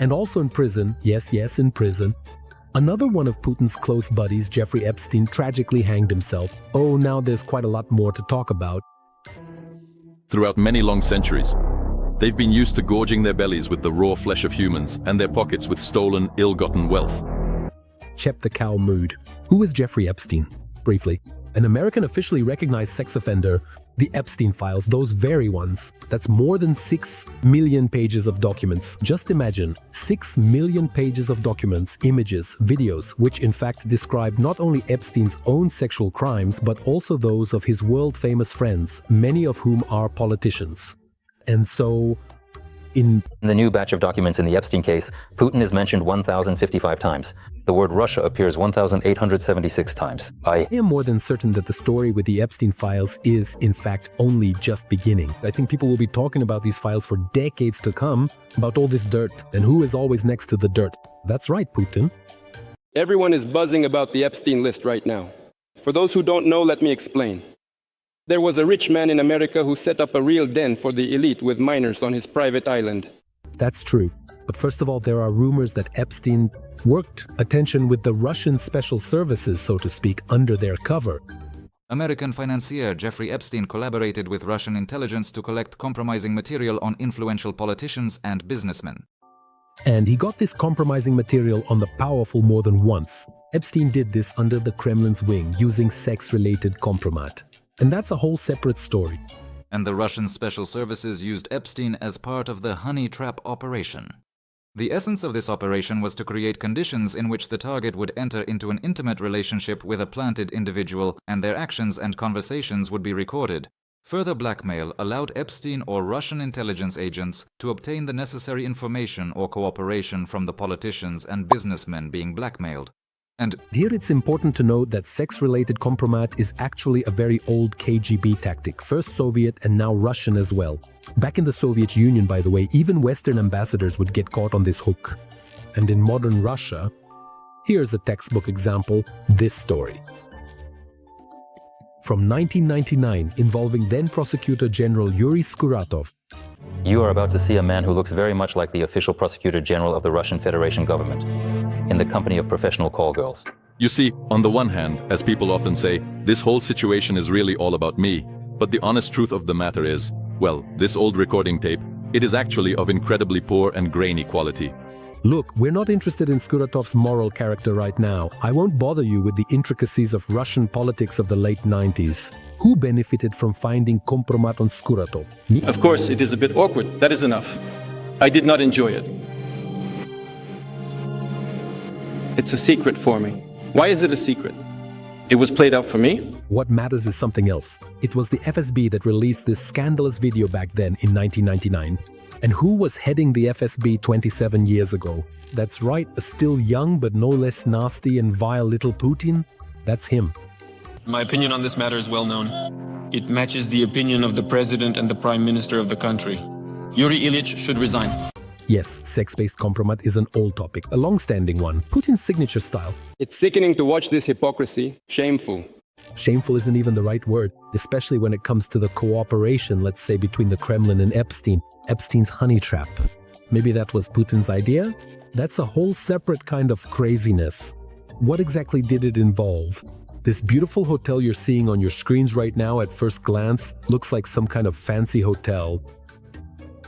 And also in prison, yes, in prison, another one of Putin's close buddies, Jeffrey Epstein, tragically hanged himself. Oh, now there's quite a lot more to talk about. Throughout many long centuries, they've been used to gorging their bellies with the raw flesh of humans and their pockets with stolen, ill-gotten wealth. Check the cow mood. Who is Jeffrey Epstein? Briefly, an American officially recognized sex offender. The Epstein files, those very ones. That's more than 6 million pages of documents. Just imagine, 6 million pages of documents, images, videos, which in fact describe not only Epstein's own sexual crimes, but also those of his world-famous friends, many of whom are politicians. And so, in the new batch of documents in the Epstein case, Putin is mentioned 1,055 times. The word Russia appears 1,876 times. I am more than certain that the story with the Epstein files is, in fact, only just beginning. I think people will be talking about these files for decades to come, about all this dirt, and who is always next to the dirt. That's right, Putin. Everyone is buzzing about the Epstein list right now. For those who don't know, let me explain. There was a rich man in America who set up a real den for the elite with minors on his private island. That's true. But first of all, there are rumors that Epstein worked, attention, with the Russian special services, so to speak, under their cover. American financier Jeffrey Epstein collaborated with Russian intelligence to collect compromising material on influential politicians and businessmen. And he got this compromising material on the powerful more than once. Epstein did this under the Kremlin's wing, using sex-related compromat. And that's a whole separate story. And the Russian special services used Epstein as part of the honey trap operation. The essence of this operation was to create conditions in which the target would enter into an intimate relationship with a planted individual, and their actions and conversations would be recorded. Further blackmail allowed Epstein or Russian intelligence agents to obtain the necessary information or cooperation from the politicians and businessmen being blackmailed. And here it's important to note that sex-related compromat is actually a very old KGB tactic, first Soviet and now Russian as well. Back in the Soviet Union, by the way, even Western ambassadors would get caught on this hook. And in modern Russia, here's a textbook example, this story. From 1999, involving then Prosecutor General Yuri Skuratov. You are about to see a man who looks very much like the official Prosecutor General of the Russian Federation government, in the company of professional call girls. You see, on the one hand, as people often say, this whole situation is really all about me. But the honest truth of the matter is, well, this old recording tape, it is actually of incredibly poor and grainy quality. Look, we're not interested in Skuratov's moral character right now. I won't bother you with the intricacies of Russian politics of the late 90s. Who benefited from finding compromat on Skuratov? Me? Of course, it is a bit awkward. That is enough. I did not enjoy it. It's a secret for me. Why is it a secret? It was played out for me? What matters is something else. It was the FSB that released this scandalous video back then in 1999. And who was heading the FSB 27 years ago? That's right, a still young but no less nasty and vile little Putin. That's him. My opinion on this matter is well known. It matches the opinion of the president and the prime minister of the country. Yuri Ilyich should resign. Yes, sex-based compromat is an old topic, a long-standing one, Putin's signature style. It's sickening to watch this hypocrisy. Shameful. Shameful isn't even the right word, especially when it comes to the cooperation, let's say, between the Kremlin and Epstein. Epstein's honey trap. Maybe that was Putin's idea? That's a whole separate kind of craziness. What exactly did it involve? This beautiful hotel you're seeing on your screens right now at first glance looks like some kind of fancy hotel.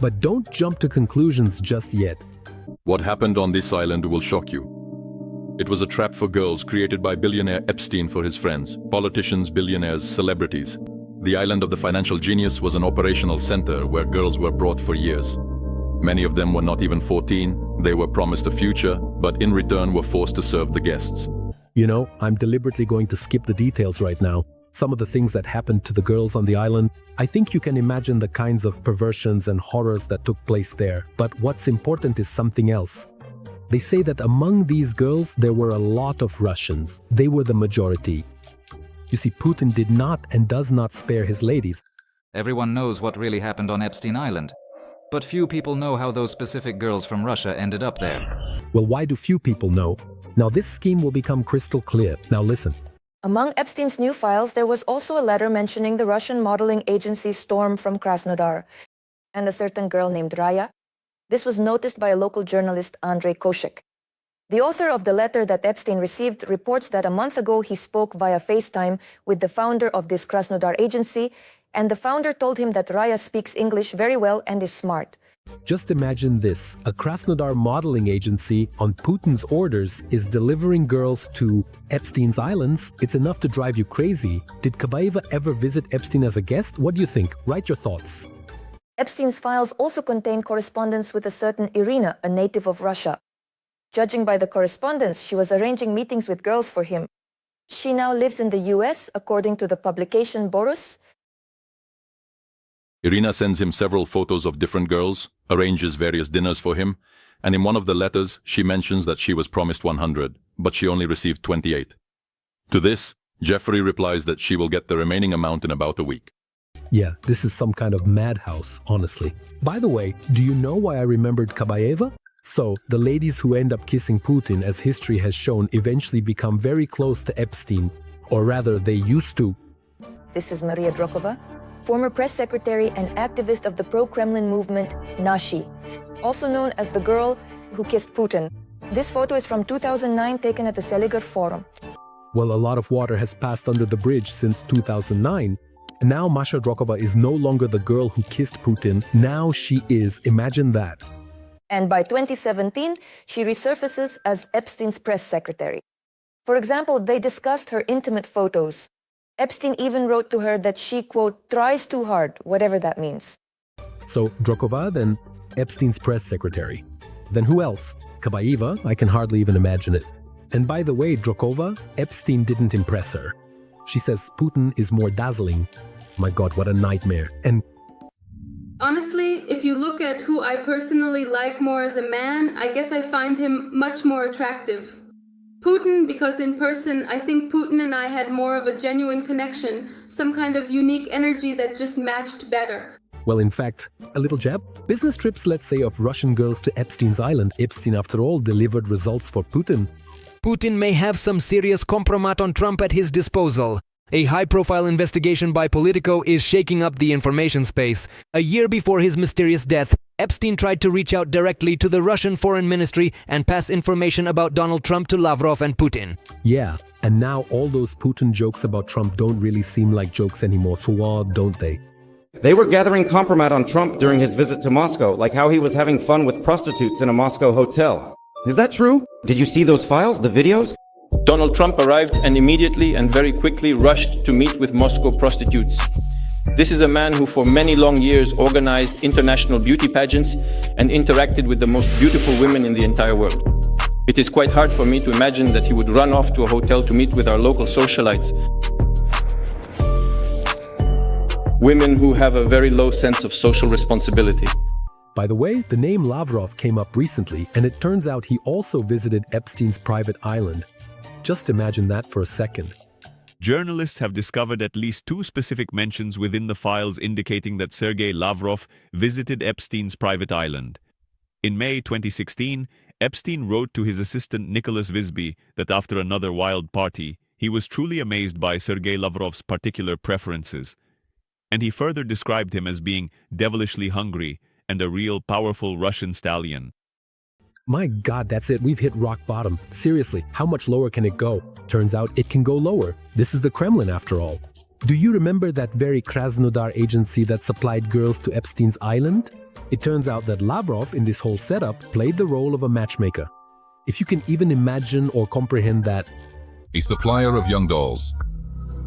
But don't jump to conclusions just yet. What happened on this island will shock you. It was a trap for girls created by billionaire Epstein for his friends, politicians, billionaires, celebrities. The island of the financial genius was an operational center where girls were brought for years. Many of them were not even 14, they were promised a future, but in return were forced to serve the guests. You know, I'm deliberately going to skip the details right now. Some of the things that happened to the girls on the island, I think you can imagine the kinds of perversions and horrors that took place there. But what's important is something else. They say that among these girls, there were a lot of Russians. They were the majority. You see, Putin did not and does not spare his ladies. Everyone knows what really happened on Epstein Island. But few people know how those specific girls from Russia ended up there. Well, why do few people know? Now this scheme will become crystal clear. Now listen. Among Epstein's new files, there was also a letter mentioning the Russian modeling agency Storm from Krasnodar and a certain girl named Raya. This was noticed by a local journalist, Andrei Koshek. The author of the letter that Epstein received reports that a month ago he spoke via FaceTime with the founder of this Krasnodar agency, and the founder told him that Raya speaks English very well and is smart. Just imagine this, a Krasnodar modeling agency on Putin's orders is delivering girls to Epstein's islands. It's enough to drive you crazy. Did Kabaeva ever visit Epstein as a guest? What do you think? Write your thoughts. Epstein's files also contain correspondence with a certain Irina, a native of Russia. Judging by the correspondence, she was arranging meetings with girls for him. She now lives in the US, according to the publication Boris. Irina sends him several photos of different girls, arranges various dinners for him, and in one of the letters she mentions that she was promised 100, but she only received 28. To this, Jeffrey replies that she will get the remaining amount in about a week. Yeah, this is some kind of madhouse, honestly. By the way, do you know why I remembered Kabaeva? So, the ladies who end up kissing Putin, as history has shown, eventually become very close to Epstein. Or rather, they used to. This is Maria Drokova, former press secretary and activist of the pro-Kremlin movement Nashi, also known as the girl who kissed Putin. This photo is from 2009, taken at the Seliger Forum. Well, a lot of water has passed under the bridge since 2009. Now Masha Drokova is no longer the girl who kissed Putin. Now she is, imagine that. And by 2017, she resurfaces as Epstein's press secretary. For example, they discussed her intimate photos. Epstein even wrote to her that she, quote, tries too hard, whatever that means. So Drokova, then Epstein's press secretary. Then who else? Kabaeva? I can hardly even imagine it. And by the way, Drokova, Epstein didn't impress her. She says Putin is more dazzling. My God, what a nightmare. And honestly, if you look at who I personally like more as a man, I guess I find him much more attractive. Putin, because in person, I think Putin and I had more of a genuine connection, some kind of unique energy that just matched better. well, in fact, a little jab. Business trips, let's say, of Russian girls to Epstein's island. Epstein, after all, delivered results for Putin. Putin may have some serious compromat on Trump at his disposal. A high-profile investigation by Politico is shaking up the information space. A year before his mysterious death, Epstein tried to reach out directly to the Russian Foreign Ministry and pass information about Donald Trump to Lavrov and Putin. Yeah, and now all those Putin jokes about Trump don't really seem like jokes anymore, for what, don't they? They were gathering compromat on Trump during his visit to Moscow, like how he was having fun with prostitutes in a Moscow hotel. Is that true? Did you see those files, the videos? Donald Trump arrived and immediately and very quickly rushed to meet with Moscow prostitutes. This is a man who for many long years organized international beauty pageants and interacted with the most beautiful women in the entire world. It is quite hard for me to imagine that he would run off to a hotel to meet with our local socialites. Women who have a very low sense of social responsibility. By the way, the name Lavrov came up recently, and it turns out he also visited Epstein's private island. Just imagine that for a second. Journalists have discovered at least 2 specific mentions within the files indicating that Sergei Lavrov visited Epstein's private island. In May 2016, Epstein wrote to his assistant Nicholas Visby that after another wild party, he was truly amazed by Sergei Lavrov's particular preferences. And he further described him as being devilishly hungry and a real powerful Russian stallion. My God, that's it. We've hit rock bottom. Seriously, how much lower can it go? Turns out it can go lower. This is the Kremlin after all. Do you remember that very Krasnodar agency that supplied girls to Epstein's island? It turns out that Lavrov in this whole setup played the role of a matchmaker. If you can even imagine or comprehend that. A supplier of young dolls.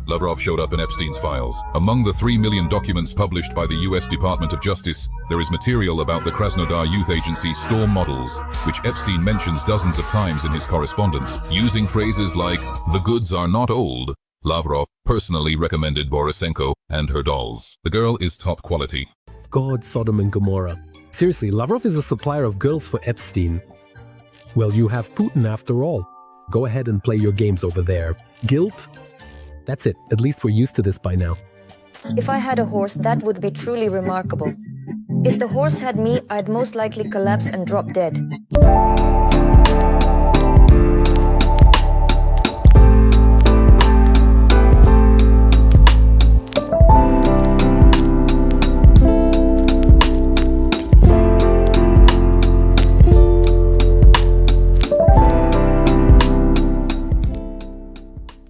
Lavrov showed up in Epstein's files. Among the 3 million documents published by the US Department of Justice, there is material about the Krasnodar youth agency Storm Models, which Epstein mentions dozens of times in his correspondence, using phrases like, "The goods are not old." Lavrov personally recommended Borisenko and her dolls. The girl is top quality. God, Sodom and Gomorrah. Seriously, Lavrov is a supplier of girls for Epstein. Well, you have Putin after all. Go ahead and play your games over there. Guilt? That's it. At least we're used to this by now. If I had a horse, that would be truly remarkable. If the horse had me, I'd most likely collapse and drop dead.